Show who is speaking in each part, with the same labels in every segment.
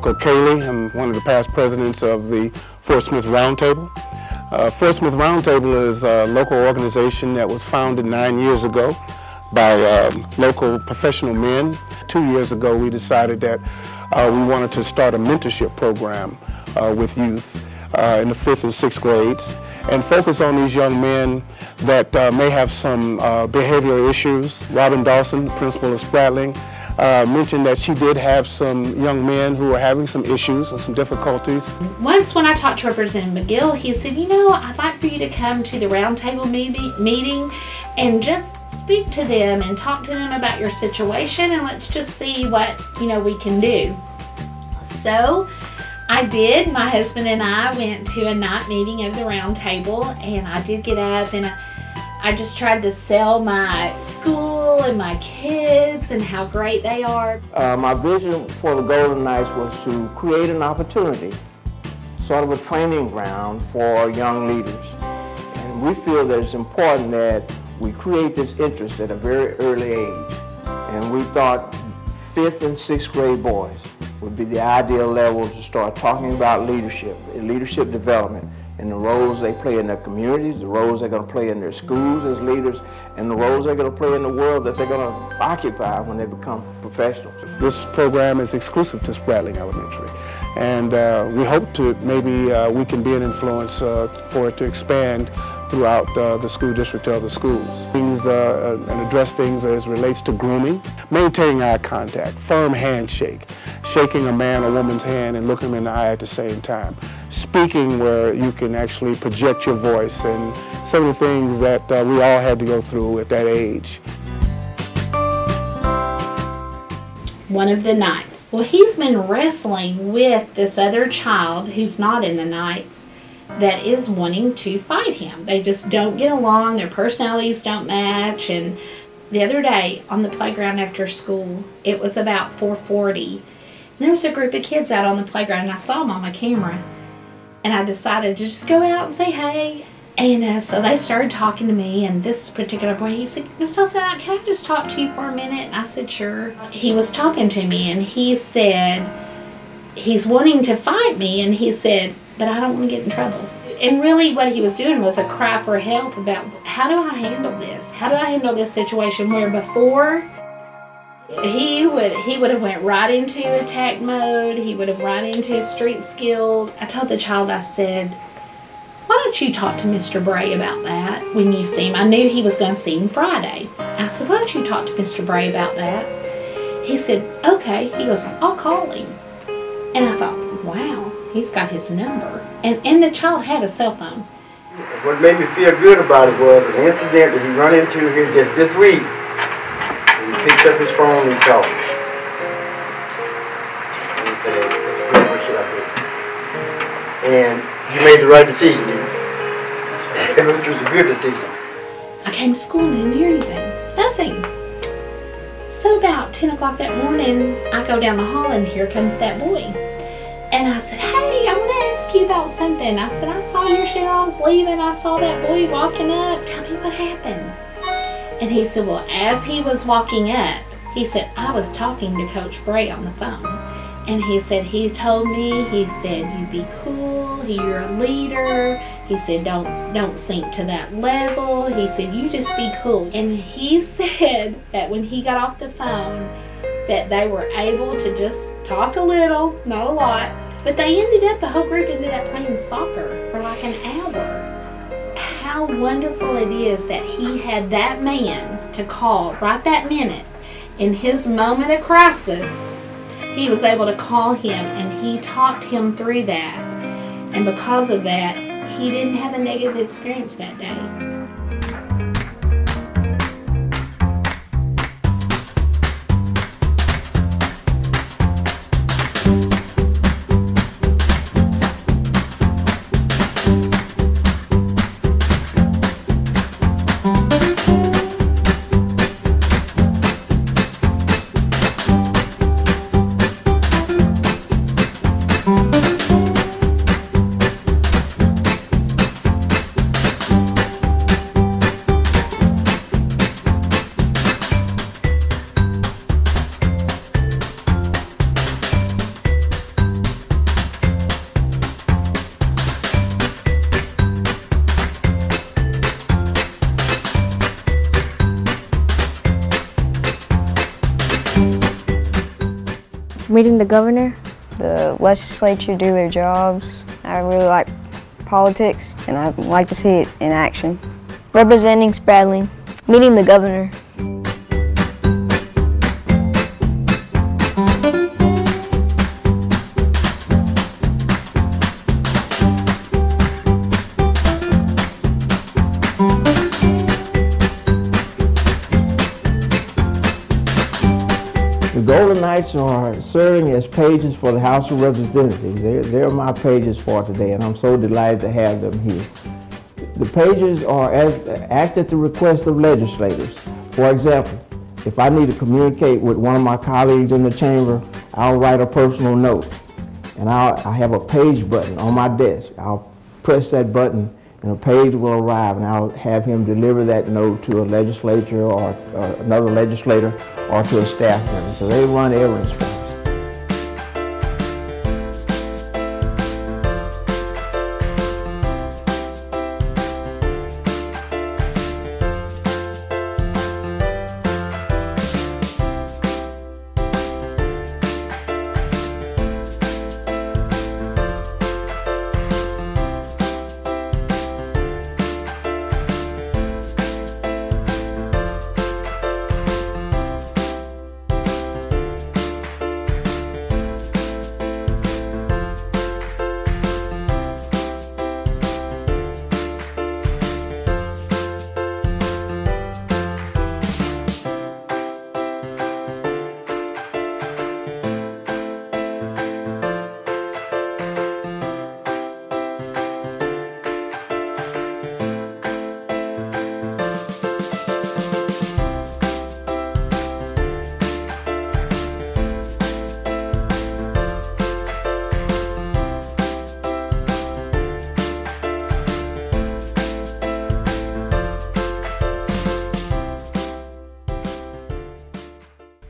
Speaker 1: Michael Cayley. I'm one of the past presidents of the Fort Smith Roundtable. Fort Smith Roundtable is a local organization that was founded 9 years ago by local professional men. 2 years ago we decided that we wanted to start a mentorship program with youth in the 5th and 6th grades and focus on these young men that may have some behavioral issues. Robin Dawson, the principal of Spradling, mentioned that she did have some young men who were having some issues and some difficulties.
Speaker 2: Once when I talked to Representative McGill, he said, you know, I'd like for you to come to the roundtable meeting and just speak to them and talk to them about your situation, and let's just see what, you know, we can do. So I did. My husband and I went to a night meeting of the roundtable, and I did get up and I just tried to sell my school and my kids and how great they are.
Speaker 3: My vision for the Golden Knights was to create an opportunity, sort of a training ground for young leaders. And we feel that it's important that we create this interest at a very early age. And we thought 5th and 6th grade boys would be the ideal level to start talking about leadership development, and the roles they play in their communities, the roles they're going to play in their schools as leaders, and the roles they're going to play in the world that they're going to occupy when they become professionals.
Speaker 1: This program is exclusive to Spradling Elementary, and we hope to maybe we can be an influence for it to expand throughout the school district to other schools. Things and address things as relates to grooming, maintaining eye contact, firm handshake, shaking a man or woman's hand and looking them in the eye at the same time, speaking where you can actually project your voice, and some of the things that we all had to go through at that age.
Speaker 2: One of the Knights. Well, he's been wrestling with this other child who's not in the Knights that is wanting to fight him. They just don't get along, their personalities don't match. And the other day on the playground after school, it was about 4:40, and there was a group of kids out on the playground, and I saw them on my camera. And I decided to just go out and say hey. And so they started talking to me, and this particular boy, he said, Miss Dawson, can I just talk to you for a minute? And I said, sure. He was talking to me, and he said, he's wanting to fight me, and he said, but I don't want to get in trouble. And really what he was doing was a cry for help about how do I handle this? How do I handle this situation where before he would have went right into attack mode, he would have right into his street skills. I told the child, I said, why don't you talk to Mr. Bray about that when you see him? I knew he was going to see him Friday. I said, why don't you talk to Mr. Bray about that? He said, okay. He goes, I'll call him. And I thought, wow, he's got his number. And the child had a cell phone.
Speaker 4: What made me feel good about it was an incident that he run into here just this week. He picked up his phone and called me. And he said, what should I do? And you made the right decision. Which was a good decision.
Speaker 2: I came to school and didn't hear anything. Nothing. So about 10 o'clock that morning, I go down the hall and here comes that boy. And I said, hey, I want to ask you about something. I said, I saw your share, I was leaving, I saw that boy walking up. Tell me what happened. And he said, well, as he was walking up, he said, I was talking to Coach Bray on the phone. And he said, he told me, he said, you be cool, you're a leader. He said, don't sink to that level. He said, you just be cool. And he said that when he got off the phone, that they were able to just talk a little, not a lot, but they the whole group ended up playing soccer for like an hour. How wonderful it is that he had that man to call right that minute. In his moment of crisis, he was able to call him, and he talked him through that. And because of that, he didn't have a negative experience that day.
Speaker 5: Meeting the governor, the legislature do their jobs. I really like politics, and I like to see it in action.
Speaker 6: Representing Spradling, meeting the governor.
Speaker 3: The Golden Knights are serving as pages for the House of Representatives. They're my pages for today, and I'm so delighted to have them here. The pages act at the request of legislators. For example, if I need to communicate with one of my colleagues in the chamber, I'll write a personal note, and I have a page button on my desk. I'll press that button, and a page will arrive, and I'll have him deliver that note to a legislator or another legislator or to a staff member. So they run errands for us.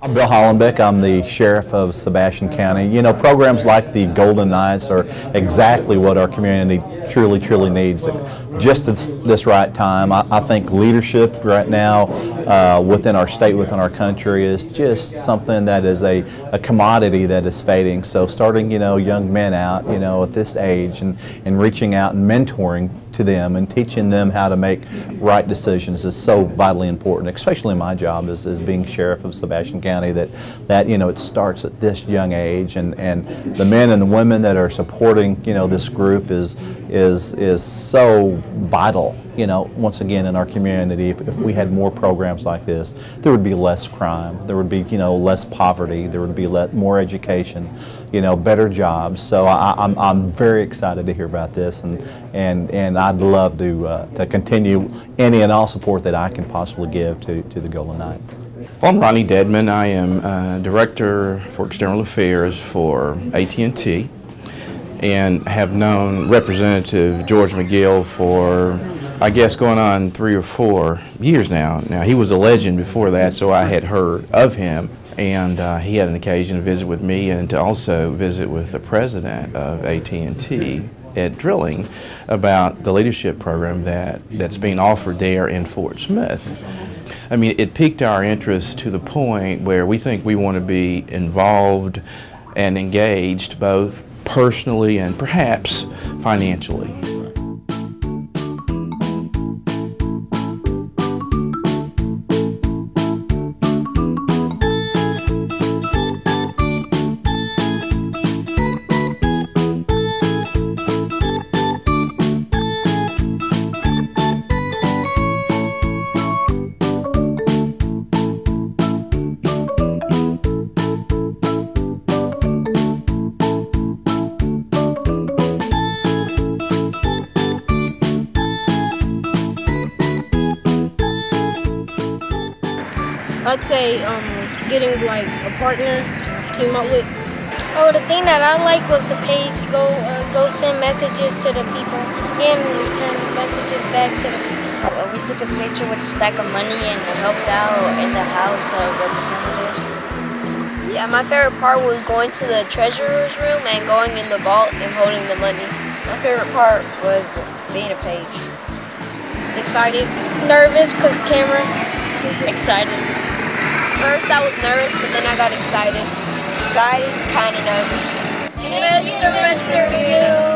Speaker 7: I'm Bill Hollenbeck. I'm the sheriff of Sebastian County. You know, programs like the Golden Knights are exactly what our community truly needs. Just at this right time, I think leadership right now within our state, within our country, is just something that is a commodity that is fading. So starting, you know, young men out, you know, at this age and reaching out and mentoring to them and teaching them how to make right decisions is so vitally important, especially my job as being sheriff of Sebastian County, that you know, it starts at this young age, and the men and the women that are supporting, you know, this group is so vital. You know, once again, in our community, if we had more programs like this, there would be less crime, there would be, you know, less poverty, there would be more education, you know, better jobs. So I'm very excited to hear about this, and I'd love to continue any and all support that I can possibly give to the Golden Knights.
Speaker 8: Well, I'm Ronnie Dedman. I am Director for External Affairs for AT&T, and have known Representative George McGill for, I guess, going on 3 or 4 years now. Now, he was a legend before that, so I had heard of him, and he had an occasion to visit with me and to also visit with the president of AT&T at Drilling about the leadership program that's being offered there in Fort Smith. I mean, it piqued our interest to the point where we think we want to be involved and engaged both personally and perhaps financially.
Speaker 9: I'd say getting like a partner to team up with.
Speaker 6: Oh, the thing that I like was the page. Go send messages to the people and return messages back to the people.
Speaker 10: We took a picture with a stack of money and helped out in the House of Representatives.
Speaker 6: Yeah, my favorite part was going to the treasurer's room and going in the vault and holding the money.
Speaker 10: My favorite part was being a page.
Speaker 9: Excited.
Speaker 6: Nervous because cameras.
Speaker 10: Excited.
Speaker 6: First I was nervous, but then I got excited.
Speaker 11: excited, kind of nervous.
Speaker 6: Mr. McGill.